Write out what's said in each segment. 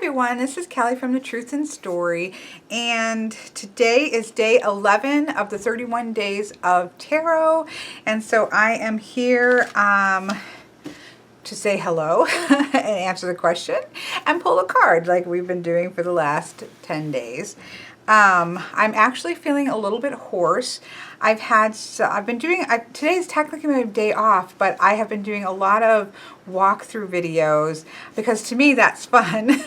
everyone, this is Kelly from The Truth in Story, and today is day 11 of the 31 days of tarot, and so I am here to say hello and answer the question and pull a card like we've been doing for the last 10 days. I'm actually feeling a little bit hoarse. Today's technically my day off, but I have been doing a lot of walkthrough videos because to me that's fun.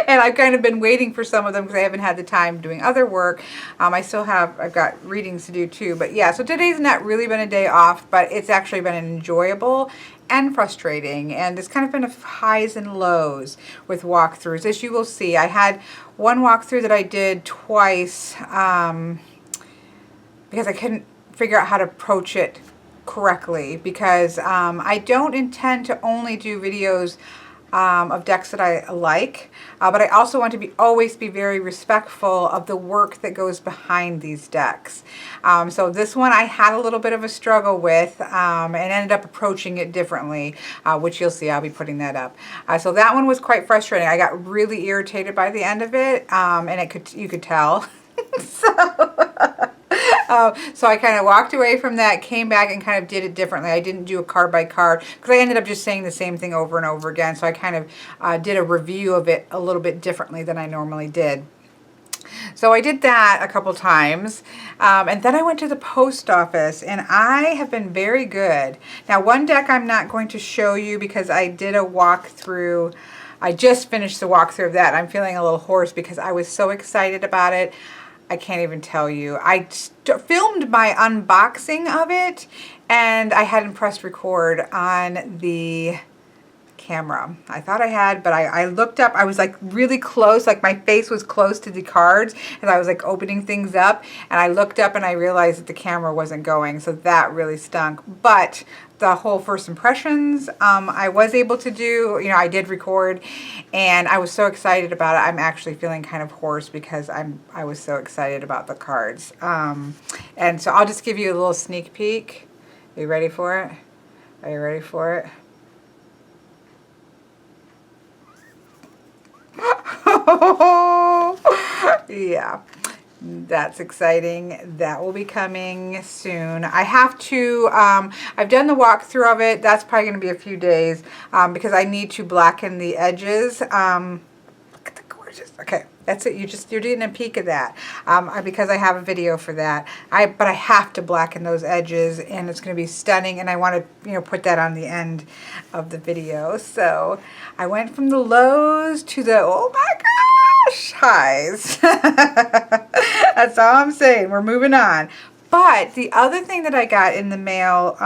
And I've kind of been waiting for some of them because I haven't had the time doing other work. I've got readings to do too, but yeah, so today's not really been a day off, but it's actually been enjoyable and frustrating, and it's kind of been highs and lows with walkthroughs. As you will see, I had one walkthrough that I did twice because I couldn't figure out how to approach it correctly, because I don't intend to only do videos of decks that I like, but I also want to always be very respectful of the work that goes behind these decks. So this one I had a little bit of a struggle with and ended up approaching it differently, which you'll see. I'll be putting that up. So that one was quite frustrating. I got really irritated by the end of it, and you could tell. So I kind of walked away from that, came back and kind of did it differently. I didn't do a card by card because I ended up just saying the same thing over and over again. So I kind of did a review of it a little bit differently than I normally did. So I did that a couple times, and then I went to the post office, and I have been very good. Now, one deck I'm not going to show you because I did a walkthrough. I just finished the walkthrough of that. I'm feeling a little hoarse because I was so excited about it. I can't even tell you. I filmed my unboxing of it, and I hadn't pressed record on the camera. I thought I had, but I looked up. I was like really close, like my face was close to the cards as I was like opening things up, and I looked up and I realized that the camera wasn't going, so that really stunk. But the whole first impressions I was able to do, I did record, and I was so excited about it. I'm actually feeling kind of hoarse because I was so excited about the cards. And so I'll just give you a little sneak peek. Are you ready for it? Are you ready for it? Yeah, that's exciting. That will be coming soon. I have to, I've done the walkthrough of it. That's probably going to be a few days because I need to blacken the edges. Look at the gorgeous. Okay, that's it. You're getting a peek of that because I have a video for that. But I have to blacken those edges, and it's going to be stunning. And I want to, put that on the end of the video. So I went from the lows to the oh my gosh highs. That's all I'm saying. We're moving on. But the other thing that I got in the mail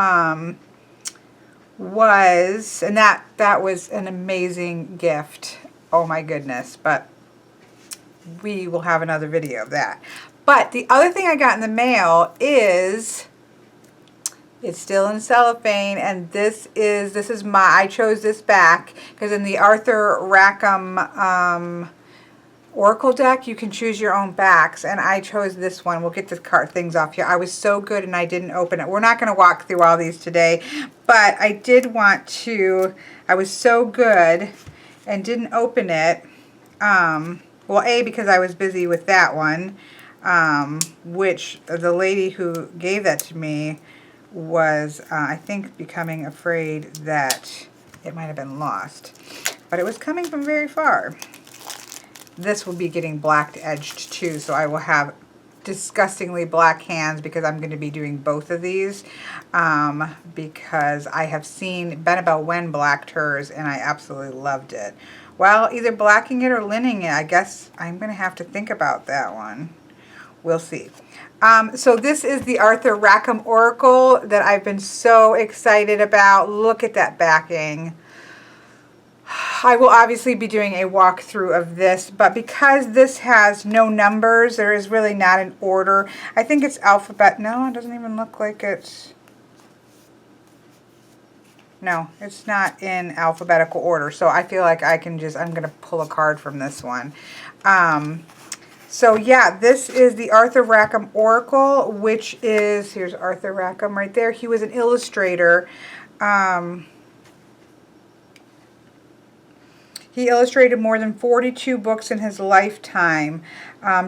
was, and that was an amazing gift. Oh my goodness. But we will have another video of that. But the other thing I got in the mail is, it's still in cellophane, and I chose this back because in the Arthur Rackham Oracle deck, you can choose your own backs, and I chose this one. We'll get the card things off here. I was so good and I didn't open it. We're not going to walk through all these today, but I did want to. I was so good and didn't open it. Well, A, because I was busy with that one, which the lady who gave that to me was, I think, becoming afraid that it might have been lost. But it was coming from very far. This will be getting black edged too, so I will have disgustingly black hands because I'm going to be doing both of these because I have seen Benabel Wen blacked hers and I absolutely loved it. Well, either blacking it or lining it. I guess I'm going to have to think about that one. We'll see. So this is the Arthur Rackham Oracle that I've been so excited about. Look at that backing. I will obviously be doing a walkthrough of this, but because this has no numbers, there is really not an order. I think it's alphabet. No, it doesn't even look like it's... No, it's not in alphabetical order. So I feel like I'm going to pull a card from this one. So yeah, this is the Arthur Rackham Oracle, which is, here's Arthur Rackham right there. He was an illustrator. He illustrated more than 42 books in his lifetime.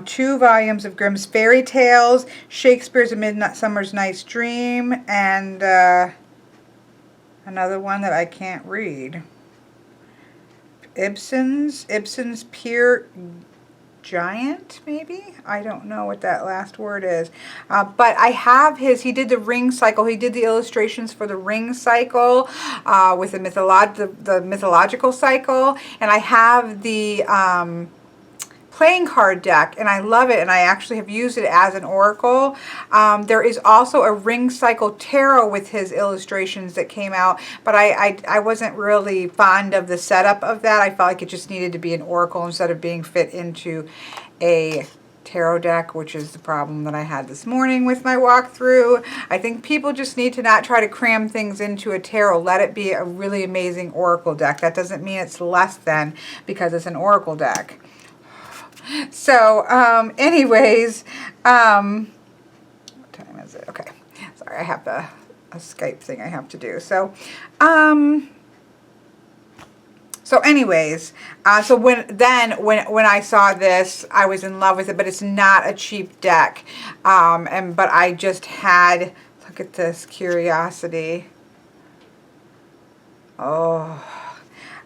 2 volumes of Grimm's Fairy Tales, Shakespeare's A Midsummer's Night's Dream, and another one that I can't read. Ibsen's Peer Giant, maybe? I don't know what that last word is. But I have he did the Ring Cycle. He did the illustrations for the Ring Cycle with the mythological cycle. And I have the playing card deck, and I love it, and I actually have used it as an oracle. There is also a Ring Cycle Tarot with his illustrations that came out, but I wasn't really fond of the setup of that. I felt like it just needed to be an oracle instead of being fit into a tarot deck, which is the problem that I had this morning with my walkthrough. I think people just need to not try to cram things into a tarot. Let it be a really amazing oracle deck. That doesn't mean it's less than because it's an oracle deck. So, anyways, what time is it? Okay. Sorry, I have a Skype thing I have to do. So, anyways, so when I saw this, I was in love with it, but it's not a cheap deck. But I just had, look at this, Curiosity. Oh,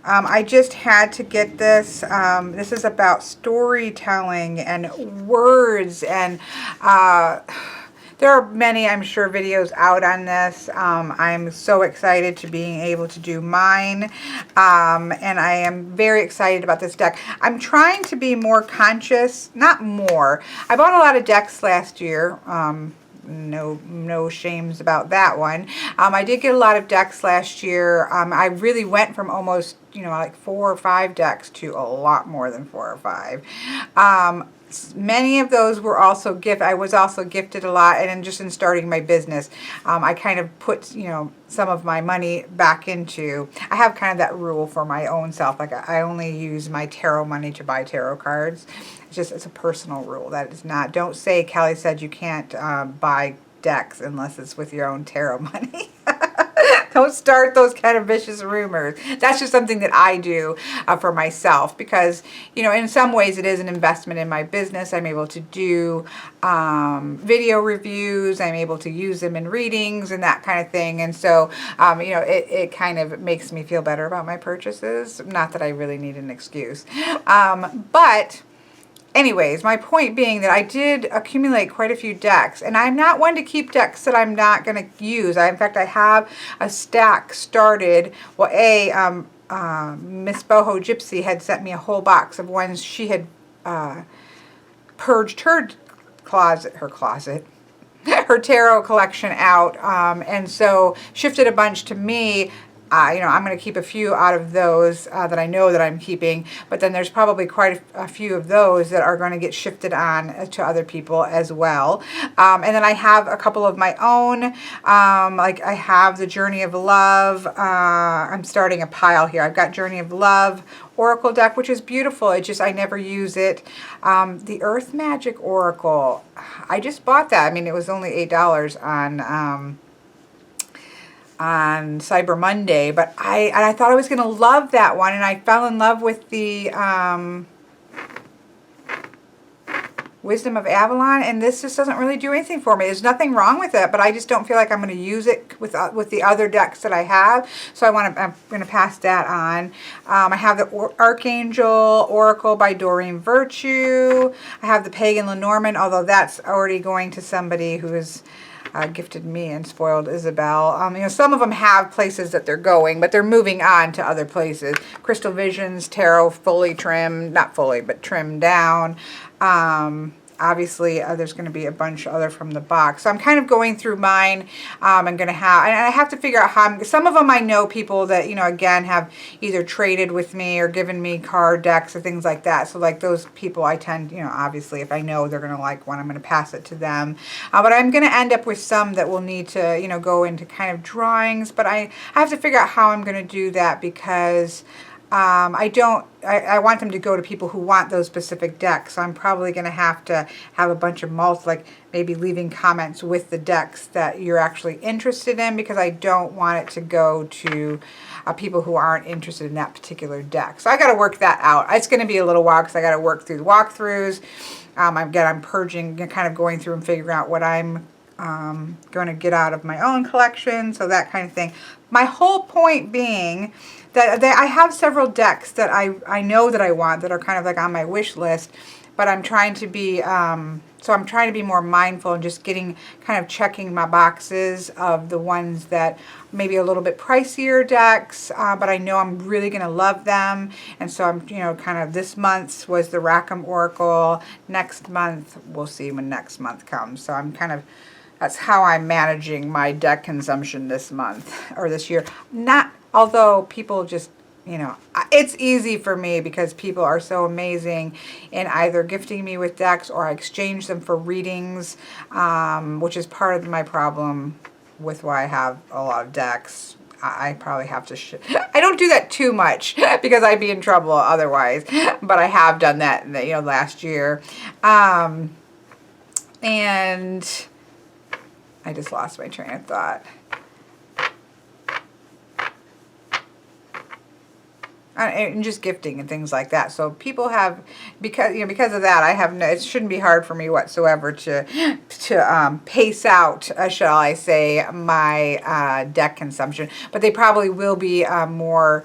I just had to get this. This is about storytelling and words, and there are many, I'm sure, videos out on this. I'm so excited to being able to do mine, and I am very excited about this deck. I'm trying to be more conscious, not more. I bought a lot of decks last year. No shames about that one. I did get a lot of decks last year. I really went from almost, like 4 or 5 decks to a lot more than 4 or 5. Many of those were also I was also gifted a lot, and just in starting my business, I kind of put, some of my money back into, I have kind of that rule for my own self, like I only use my tarot money to buy tarot cards. It's a personal rule. That is not, don't say Kelly said you can't buy decks unless it's with your own tarot money. Don't start those kind of vicious rumors. That's just something that I do for myself because, in some ways it is an investment in my business. I'm able to do video reviews. I'm able to use them in readings and that kind of thing. And so, it kind of makes me feel better about my purchases. Not that I really need an excuse. But anyways, my point being that I did accumulate quite a few decks, and I'm not one to keep decks that I'm not going to use. In fact, I have a stack started. Well, Miss Boho Gypsy had sent me a whole box of ones she had purged her tarot collection out, and so shifted a bunch to me. I'm going to keep a few out of those that I know that I'm keeping, but then there's probably quite a few of those that are going to get shifted on to other people as well. And then I have a couple of my own, like I have the Journey of Love. I'm starting a pile here. I've got Journey of Love Oracle deck, which is beautiful. I never use it. The Earth Magic Oracle, I just bought that. I mean, it was only $8 on Cyber Monday, but I thought I was going to love that one, and I fell in love with the Wisdom of Avalon, and this just doesn't really do anything for me. There's nothing wrong with it, but I just don't feel like I'm going to use it with the other decks that I have, so I'm going to pass that on. I have the Archangel Oracle by Doreen Virtue. I have the Pagan Lenormand, although that's already going to somebody who is gifted me and spoiled Isabel. Some of them have places that they're going, but they're moving on to other places. Crystal Visions Tarot, fully trimmed, not fully, but trimmed down. Obviously, there's going to be a bunch other from the box. So I'm kind of going through mine. I'm going to have, and I have to figure out how some of them I know people that, again, have either traded with me or given me card decks or things like that. So like those people I tend, obviously if I know they're going to like one, I'm going to pass it to them. But I'm going to end up with some that will need to, go into kind of drawings. But I have to figure out how I'm going to do that because I want them to go to people who want those specific decks. So I'm probably going to have a bunch of like maybe leaving comments with the decks that you're actually interested in, because I don't want it to go to people who aren't interested in that particular deck. So I got to work that out. It's going to be a little while because I got to work through the walkthroughs. I'm purging, kind of going through and figuring out what I'm going to get out of my own collection, so that kind of thing. My whole point being that I have several decks that I know that I want, that are kind of like on my wish list, but I'm trying to be so I'm trying to be more mindful and just kind of checking my boxes of the ones that maybe a little bit pricier decks, but I know I'm really going to love them. And so I'm, kind of, this month's was the Rackham Oracle. Next month, we'll see when next month comes. So I'm kind of, that's how I'm managing my deck consumption this month or this year. Although people just, it's easy for me because people are so amazing in either gifting me with decks, or I exchange them for readings, which is part of my problem with why I have a lot of decks. I probably have to I don't do that too much because I'd be in trouble otherwise, but I have done that, last year. And I just lost my train of thought. And just gifting and things like that. So people have, because of that, I have it shouldn't be hard for me whatsoever to pace out, shall I say, my deck consumption. But they probably will be more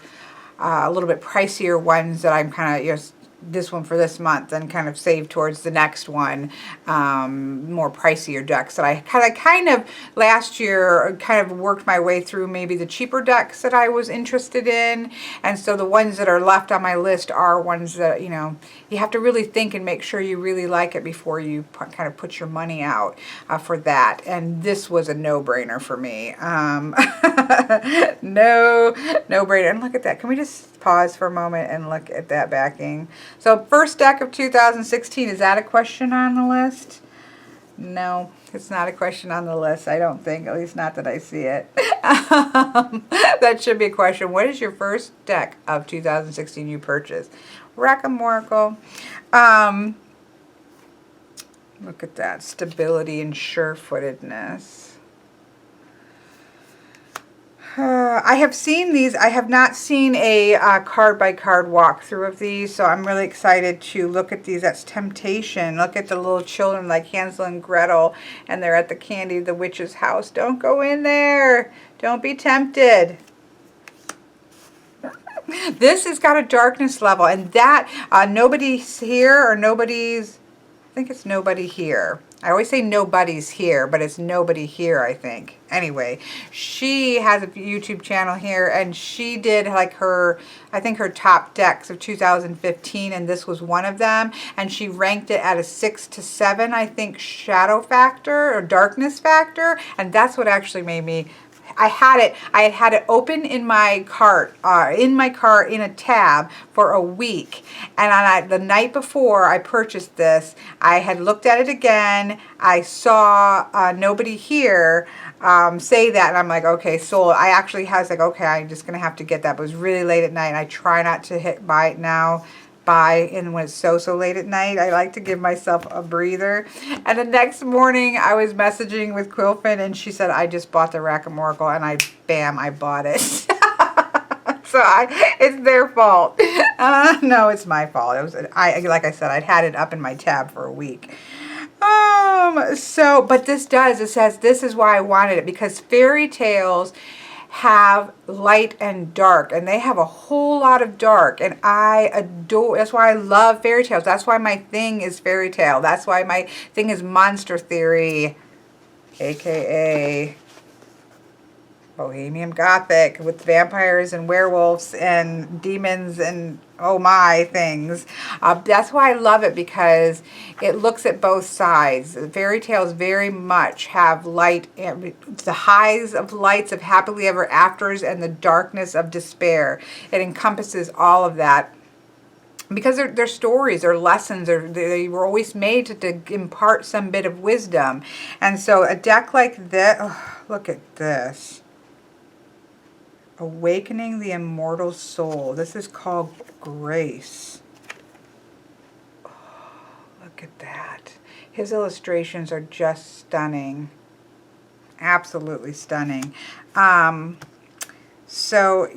a little bit pricier ones that I'm kind of this one for this month and kind of save towards the next one, more pricier decks that I kind of last year kind of worked my way through maybe the cheaper decks that I was interested in, and so the ones that are left on my list are ones that you have to really think and make sure you really like it before you kind of put your money out for that. And this was a no-brainer for me. No-brainer. And look at that. Can we just pause for a moment and look at that backing? So first deck of 2016, is that a question on the list? No, it's not a question on the list, I don't think, at least not that I see it. That should be a question. What is your first deck of 2016 you purchased? Rackham Oracle. Look at that, stability and sure-footedness. I have seen these. I have not seen a card-by-card walkthrough of these, so I'm really excited to look at these. That's Temptation. Look at the little children like Hansel and Gretel, and they're at the Candy the Witch's house. Don't go in there. Don't be tempted. This has got a darkness level, and that nobody's here, or nobody's, I think it's nobody here. I always say nobody's here, but it's nobody here, I think. Anyway, she has a YouTube channel here, and she did like I think her top decks of 2015, and this was one of them. And she ranked it at a 6 to 7, I think, shadow factor or darkness factor. And that's what actually made me, I had had it open in my cart, in a tab for a week. And on the night before I purchased this, I had looked at it again. I saw nobody here say that, and I'm like, okay, sold. I actually was like, okay, I'm just gonna have to get that. But it was really late at night, and I try not to buy it now. And when it's so late at night, I like to give myself a breather. And the next morning, I was messaging with Quilfin, and she said, I just bought the Rackham Oracle, and I bought it. So it's their fault. No, it's my fault. It was like I said, I'd had it up in my tab for a week. But it says this is why I wanted it, because fairy tales have light and dark, and they have a whole lot of dark, and I adore, that's why I love fairy tales. That's why my thing is fairy tale. That's why my thing is monster theory, aka Bohemian Gothic, with vampires and werewolves and demons and oh my things. That's why I love it, because it looks at both sides. Fairy tales very much have light, the highs of lights of happily ever afters and the darkness of despair. It encompasses all of that. Because they're stories or lessons, or they were always made to impart some bit of wisdom. And so a deck like this, oh, look at this. Awakening the Immortal Soul. This is called Grace. Oh, look at that. His illustrations are just stunning. Absolutely stunning. So,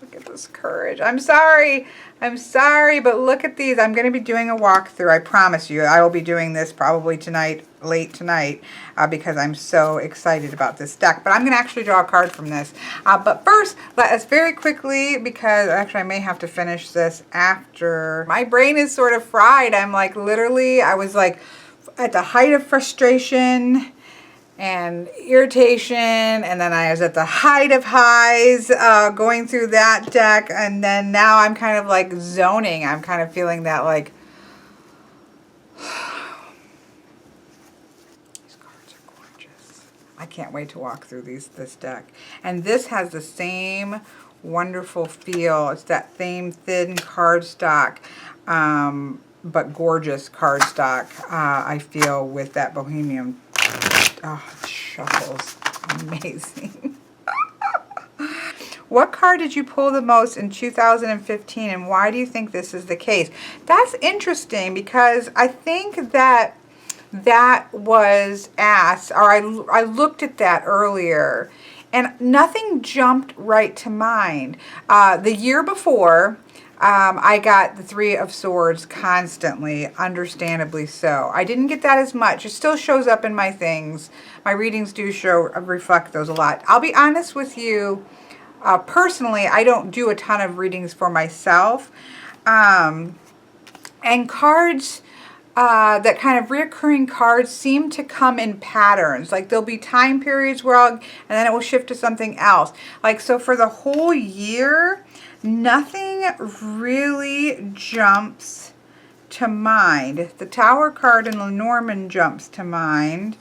look at this courage. I'm sorry, but look at these. I'm going to be doing a walkthrough. I promise you. I will be doing this probably tonight, late tonight, because I'm so excited about this deck. But I'm going to actually draw a card from this. But first, let us very quickly, because actually I may have to finish this after. My brain is sort of fried. I'm like, literally, I was like at the height of frustration and irritation, and then I was at the height of highs going through that deck, and then now I'm kind of like zoning. I'm kind of feeling that like these cards are gorgeous. I can't wait to walk through this deck. And this has the same wonderful feel. It's that same thin cardstock, but gorgeous cardstock I feel with that Bohemian. Oh, it shuffles. Amazing. What card did you pull the most in 2015, and why do you think this is the case? That's interesting, because I think that that was asked, or I looked at that earlier, and nothing jumped right to mind. The year before, I got the Three of Swords constantly, understandably so. I didn't get that as much. It still shows up in my things. My readings do reflect those a lot. I'll be honest with you, personally, I don't do a ton of readings for myself. And cards, that kind of reoccurring cards seem to come in patterns. Like there'll be time periods where and then it will shift to something else. Like, so for the whole year, nothing really jumps to mind. The Tower card in Lenormand jumps to mind.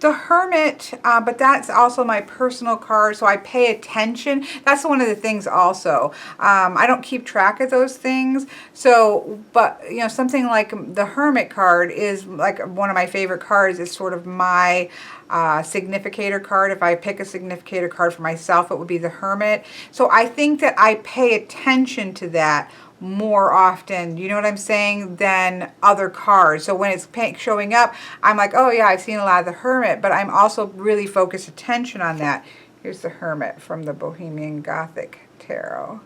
The Hermit, but that's also my personal card, so I pay attention. That's one of the things also. I don't keep track of those things. So, but, you know, something like the Hermit card is like one of my favorite cards. It's sort of my significator card. If I pick a significator card for myself, it would be the Hermit. So I think that I pay attention to that more often, you know what I'm saying, than other cards. So when it's showing up, I'm like, oh yeah, I've seen a lot of the Hermit, but I'm also really focused attention on that. Here's the Hermit from the Bohemian Gothic Tarot.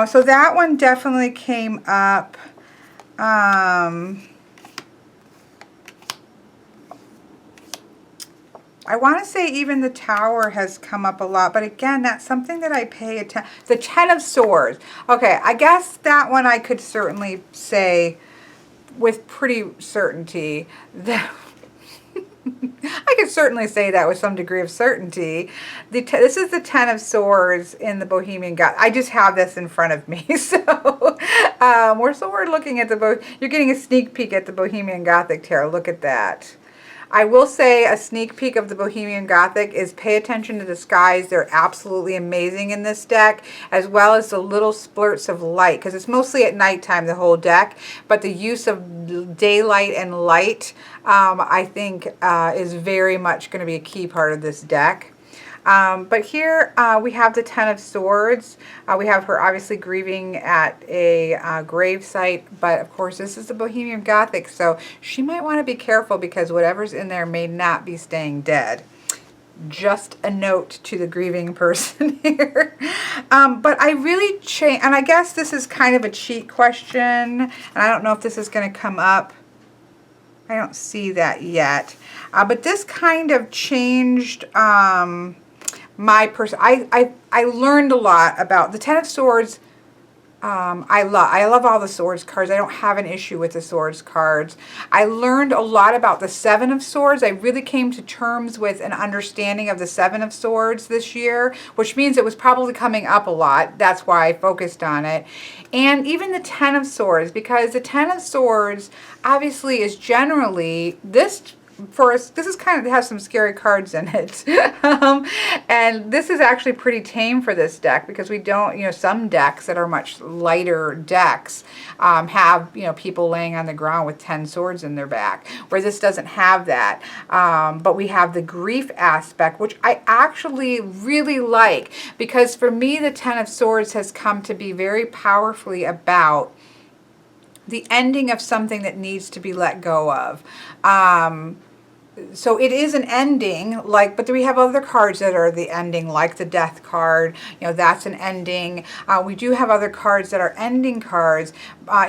So that one definitely came up. I want to say even the Tower has come up a lot, but again, that's something that I pay attention. The Ten of Swords. Okay, I guess that one I could certainly say with pretty certainty that I could certainly say that with some degree of certainty. This is the Ten of Swords in the Bohemian Gothic. I just have this in front of me, so we're looking at you're getting a sneak peek at the Bohemian Gothic Tarot. Look at that. I will say a sneak peek of the Bohemian Gothic is pay attention to the skies. They're absolutely amazing in this deck, as well as the little splurts of light, because it's mostly at nighttime, the whole deck, but the use of daylight and light, I think, is very much going to be a key part of this deck. But here we have the Ten of Swords. We have her obviously grieving at a grave site, but of course this is the Bohemian Gothic, so she might want to be careful because whatever's in there may not be staying dead. Just a note to the grieving person here. But I really and I guess this is kind of a cheat question, and I don't know if this is going to come up. I don't see that yet. But this kind of changed my person. I learned a lot about the Ten of Swords. I love all the Swords cards. I don't have an issue with the Swords cards. I learned a lot about the Seven of Swords. I really came to terms with an understanding of the Seven of Swords this year, which means it was probably coming up a lot. That's why I focused on it. And even the Ten of Swords, because the Ten of Swords obviously is generally, this first, this is kind of, it has some scary cards in it. And this is actually pretty tame for this deck because we don't, you know, some decks that are much lighter decks have, you know, people laying on the ground with 10 swords in their back, where this doesn't have that. But we have the grief aspect, which I actually really like, because for me, the 10 of Swords has come to be very powerfully about the ending of something that needs to be let go of. So it is an ending, like, but we have other cards that are the ending, like the Death card. You know, that's an ending. We do have other cards that are ending cards.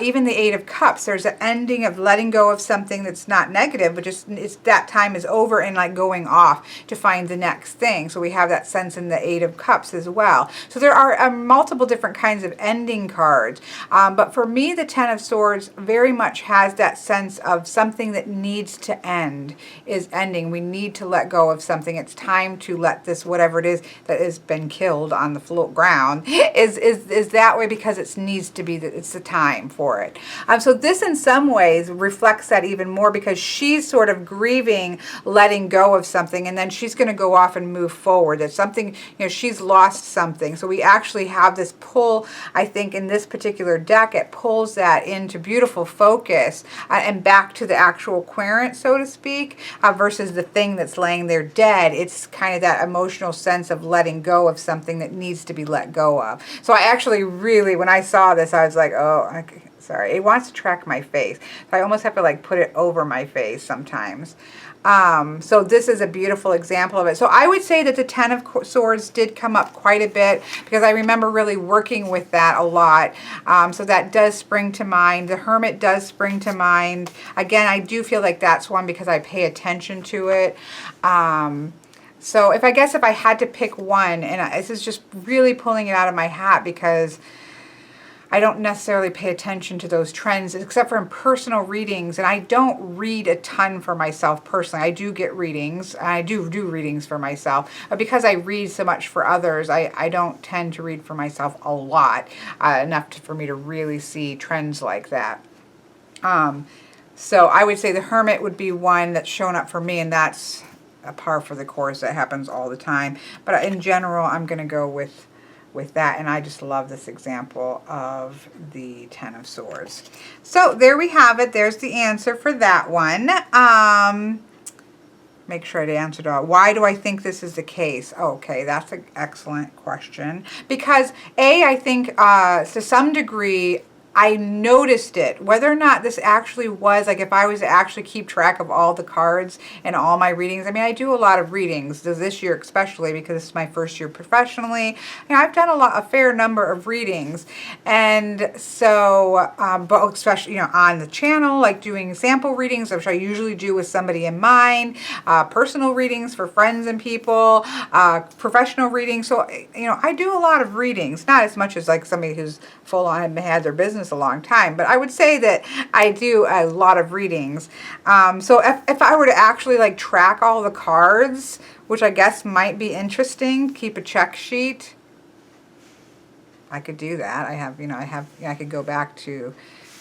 Even the Eight of Cups, there's an ending of letting go of something that's not negative, but just it's that time is over and like going off to find the next thing. So we have that sense in the Eight of Cups as well. So there are multiple different kinds of ending cards. But for me, the Ten of Swords very much has that sense of something that needs to end is ending. We need to let go of something. It's time to let this, whatever it is that has been killed on the ground, is that way, because it needs to be, it's the time for it. So this in some ways reflects that even more, because she's sort of grieving letting go of something, and then she's going to go off and move forward. There's something, you know, she's lost something. So we actually have this pull, I think, in this particular deck. It pulls that into beautiful focus and back to the actual querent, so to speak, versus the thing that's laying there dead. It's kind of that emotional sense of letting go of something that needs to be let go of. So I actually really, when I saw this, I was like, oh, sorry, it wants to track my face. So I almost have to like put it over my face sometimes. So this is a beautiful example of it. So I would say that the Ten of Swords did come up quite a bit, because I remember really working with that a lot. So that does spring to mind. The Hermit does spring to mind. Again, I do feel like that's one because I pay attention to it. So if I had to pick one, and this is just really pulling it out of my hat because I don't necessarily pay attention to those trends except for in personal readings, and I don't read a ton for myself personally. I do get readings, and I do readings for myself, but because I read so much for others, I don't tend to read for myself a lot, enough for me to really see trends like that. So I would say the Hermit would be one that's shown up for me, and that's a par for the course. That happens all the time. But in general, I'm going to go with that, and I just love this example of the Ten of Swords. So there we have it. There's the answer for that one. Make sure I answered all. Why do I think this is the case? Okay, that's an excellent question. Because I think to some degree, I noticed it. Whether or not this actually was, like if I was to actually keep track of all the cards and all my readings. I mean, I do a lot of readings this year, especially because it's my first year professionally. You know, I've done a fair number of readings. And so, but especially, you know, on the channel, like doing sample readings, which I usually do with somebody in mind, personal readings for friends and people, professional readings. So, you know, I do a lot of readings, not as much as like somebody who's full on had their business a long time, but I would say that I do a lot of readings. So if I were to actually like track all the cards, which I guess might be interesting, keep a check sheet, I could do that. I could go back to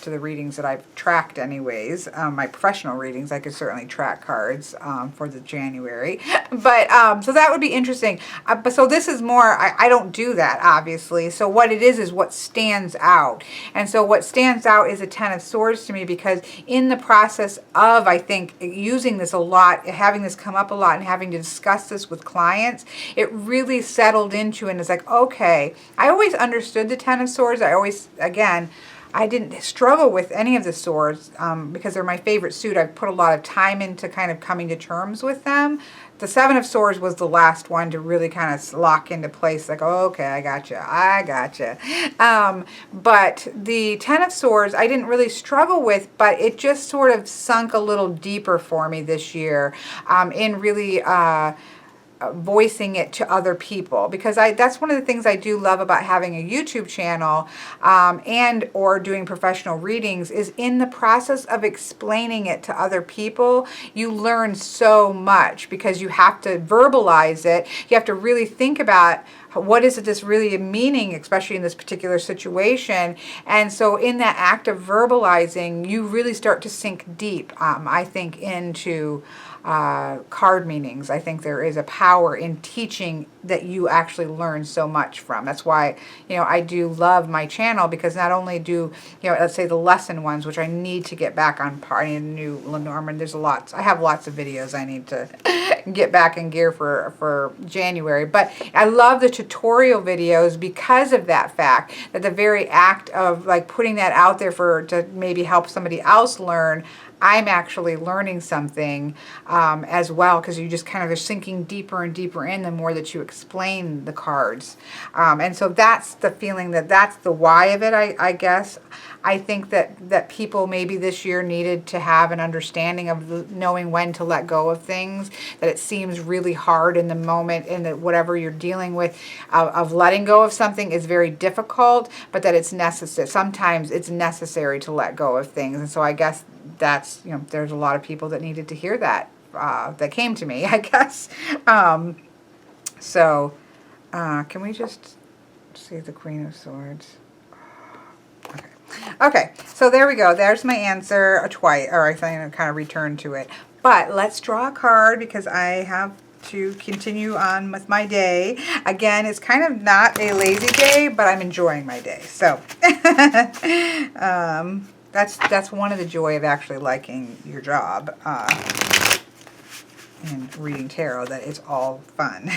the readings that I've tracked anyways. My professional readings, I could certainly track cards for the January. But so that would be interesting. But so this is more, I don't do that, obviously. So what it is what stands out. And so what stands out is a Ten of Swords to me, because in the process of, I think, using this a lot, having this come up a lot and having to discuss this with clients, it really settled into, and it's like, okay, I always understood the Ten of Swords. I didn't struggle with any of the swords because they're my favorite suit. I've put a lot of time into kind of coming to terms with them. The Seven of Swords was the last one to really kind of lock into place, like, oh, okay, I gotcha. But the Ten of Swords, I didn't really struggle with, but it just sort of sunk a little deeper for me this year in really voicing it to other people, because that's one of the things I do love about having a YouTube channel and or doing professional readings, is in the process of explaining it to other people, you learn so much, because you have to verbalize it. You have to really think about what is it that's really meaning, especially in this particular situation? And so in that act of verbalizing, you really start to sink deep, I think, into card meanings. I think there is a power in teaching that you actually learn so much from. That's why, you know, I do love my channel, because not only do, you know, let's say the lesson ones, which I need to get back on par. I need a new Lenormand. There's lots. I have lots of videos I need to get back in gear for January. But I love the tutorial videos because of that fact, that the very act of like putting that out there to maybe help somebody else learn, I'm actually learning something as well, because you just kind of are sinking deeper and deeper in the more that you explain the cards. And so that's the feeling, that's the why of it, I guess. I think that people maybe this year needed to have an understanding of knowing when to let go of things, that it seems really hard in the moment, and that whatever you're dealing with of letting go of something is very difficult, but that it's necessary. Sometimes it's necessary to let go of things. And so I guess that's, you know, there's a lot of people that needed to hear that, that came to me, I guess. Can we just see the Queen of Swords? Okay, so there we go. There's my answer twice, or I think I kind of returned to it. But let's draw a card, because I have to continue on with my day. Again, it's kind of not a lazy day, but I'm enjoying my day. So that's one of the joy of actually liking your job and reading tarot, that it's all fun.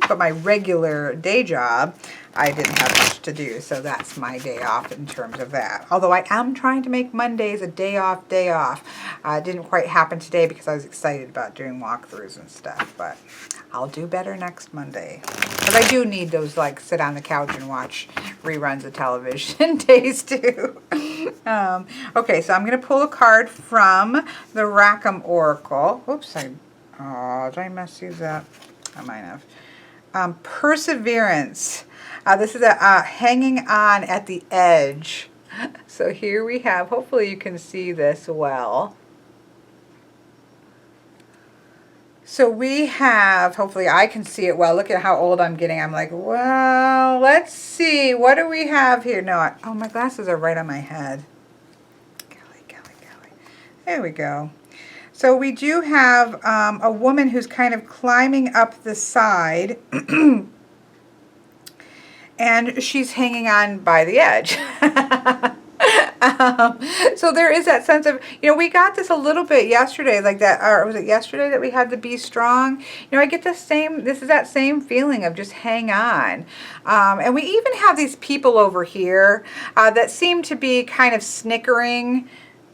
But my regular day job, I didn't have much to do, so that's my day off in terms of that. Although I am trying to make Mondays a day off. It didn't quite happen today because I was excited about doing walkthroughs and stuff, but I'll do better next Monday. Because I do need those, like, sit on the couch and watch reruns of television days too. Okay, so I'm going to pull a card from the Rackham Oracle. Oops, did I mess these up? I might have. Perseverance. This is a hanging on at the edge. So here we have, hopefully you can see this well. So we have, hopefully I can see it well. Look at how old I'm getting. I'm like, well, let's see. What do we have here? No, oh, my glasses are right on my head. Golly. There we go. So we do have a woman who's kind of climbing up the side. And she's hanging on by the edge. So there is that sense of, you know, we got this a little bit yesterday, like that, or was it yesterday that we had the Be Strong? You know, I get this is that same feeling of just hang on. And we even have these people over here that seem to be kind of snickering.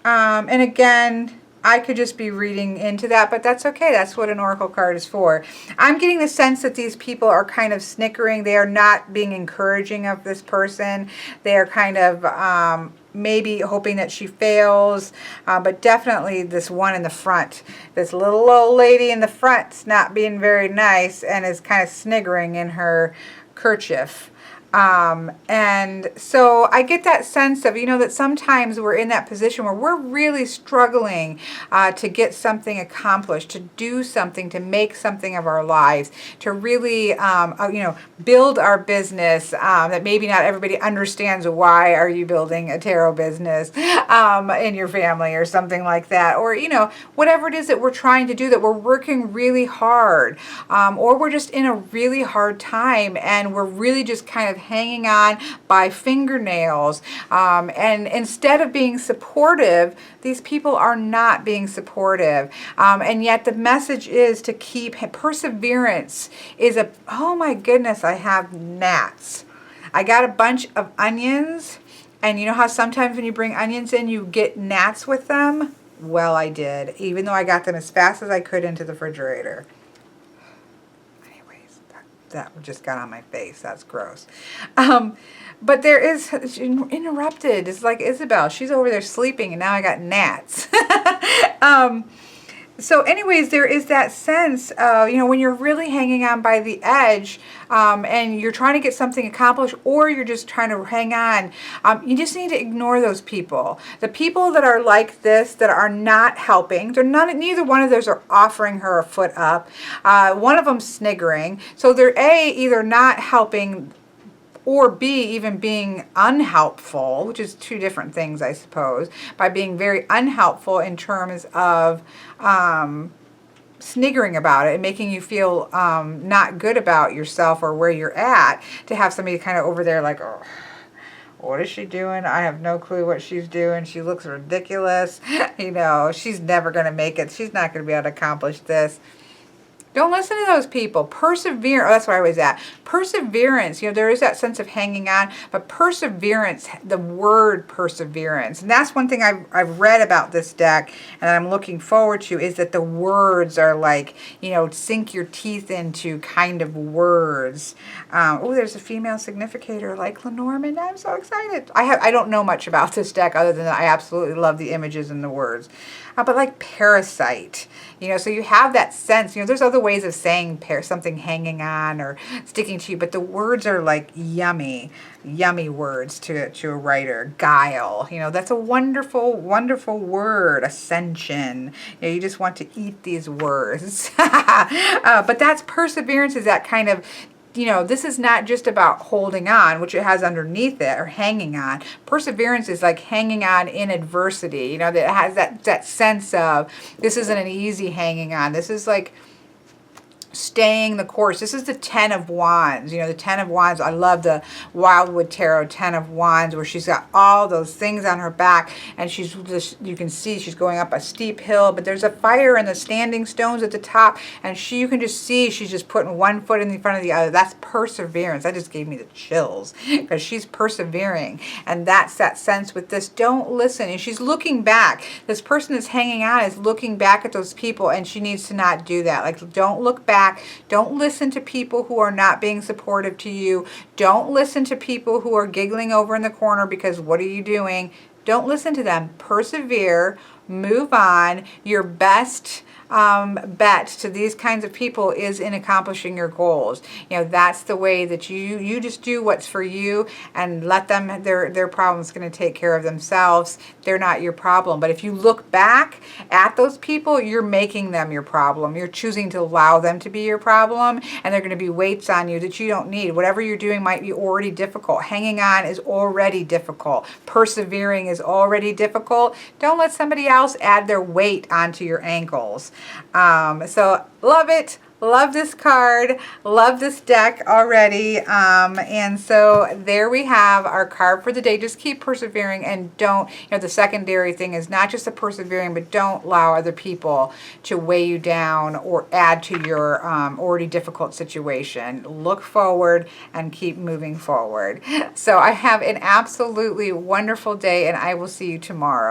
And again, I could just be reading into that, but that's okay. That's what an oracle card is for. I'm getting the sense that these people are kind of snickering. They are not being encouraging of this person. They are kind of maybe hoping that she fails, but definitely this one in the front, this little old lady in the front, is not being very nice and is kind of sniggering in her kerchief. And so I get that sense of, you know, that sometimes we're in that position where we're really struggling to get something accomplished, to do something, to make something of our lives, to really, you know, build our business, that maybe not everybody understands why are you building a tarot business in your family or something like that, or, you know, whatever it is that we're trying to do, that we're working really hard, or we're just in a really hard time and we're really just kind of hanging on by fingernails, and instead of being supportive, these people are not being supportive, and yet the message is to keep perseverance. Is a, oh my goodness, I have gnats. I got a bunch of onions, and you know how sometimes when you bring onions in you get gnats with them? Well, I did, even though I got them as fast as I could into the refrigerator. That just got on my face. That's gross. But there is, interrupted. It's like Isabel. She's over there sleeping and now I got gnats. So anyways, there is that sense of, you know, when you're really hanging on by the edge, and you're trying to get something accomplished, or you're just trying to hang on, you just need to ignore those people. The people that are like this, that are not helping, neither one of those are offering her a foot up. One of them's sniggering. So they're either not helping, or B, even being unhelpful, which is two different things, I suppose, by being very unhelpful in terms of sniggering about it and making you feel not good about yourself or where you're at, to have somebody kind of over there like, oh, what is she doing? I have no clue what she's doing. She looks ridiculous. You know, she's never going to make it. She's not going to be able to accomplish this. Don't listen to those people. Persevere. Oh, that's where I was at. Perseverance. You know, there is that sense of hanging on, but perseverance, the word perseverance. And that's one thing I've read about this deck, and I'm looking forward to, is that the words are like, you know, sink your teeth into kind of words. Oh, there's a female significator like Lenormand. I'm so excited. I don't know much about this deck other than I absolutely love the images and the words. But like parasite, you know, so you have that sense, you know, there's other ways of saying something hanging on or sticking to you, but the words are like yummy words to a writer. Guile, you know, that's a wonderful, wonderful word. Ascension, you know, you just want to eat these words. But that's perseverance, is that kind of, you know, this is not just about holding on, which it has underneath it, or hanging on. Perseverance is like hanging on in adversity, you know, that has that sense of, this isn't an easy hanging on. This is like staying the course. This is the 10 of Wands. You know, the 10 of Wands. I love the Wildwood Tarot 10 of Wands, where she's got all those things on her back, and she's just, you can see she's going up a steep hill, but there's a fire and the standing stones at the top, and you can just see she's just putting one foot in front of the other. That's perseverance. That just gave me the chills, because she's persevering. And that's that sense with this. Don't listen. And she's looking back. This person that's hanging on is looking back at those people, and she needs to not do that. Like, don't look back. Don't listen to people who are not being supportive to you. Don't listen to people who are giggling over in the corner, because what are you doing? Don't listen to them. Persevere. Move on. Your best bet to these kinds of people is in accomplishing your goals. You know, that's the way that you just do what's for you, and let them, their problem's going to take care of themselves. They're not your problem. But if you look back at those people, you're making them your problem. You're choosing to allow them to be your problem, and they're going to be weights on you that you don't need. Whatever you're doing might be already difficult. Hanging on is already difficult. Persevering is already difficult. Don't let somebody else add their weight onto your ankles. So love it. Love this card. Love this deck already. And so there we have our card for the day. Just keep persevering, and don't, you know, the secondary thing is not just the persevering, but don't allow other people to weigh you down or add to your already difficult situation. Look forward and keep moving forward. So I have an absolutely wonderful day, and I will see you tomorrow.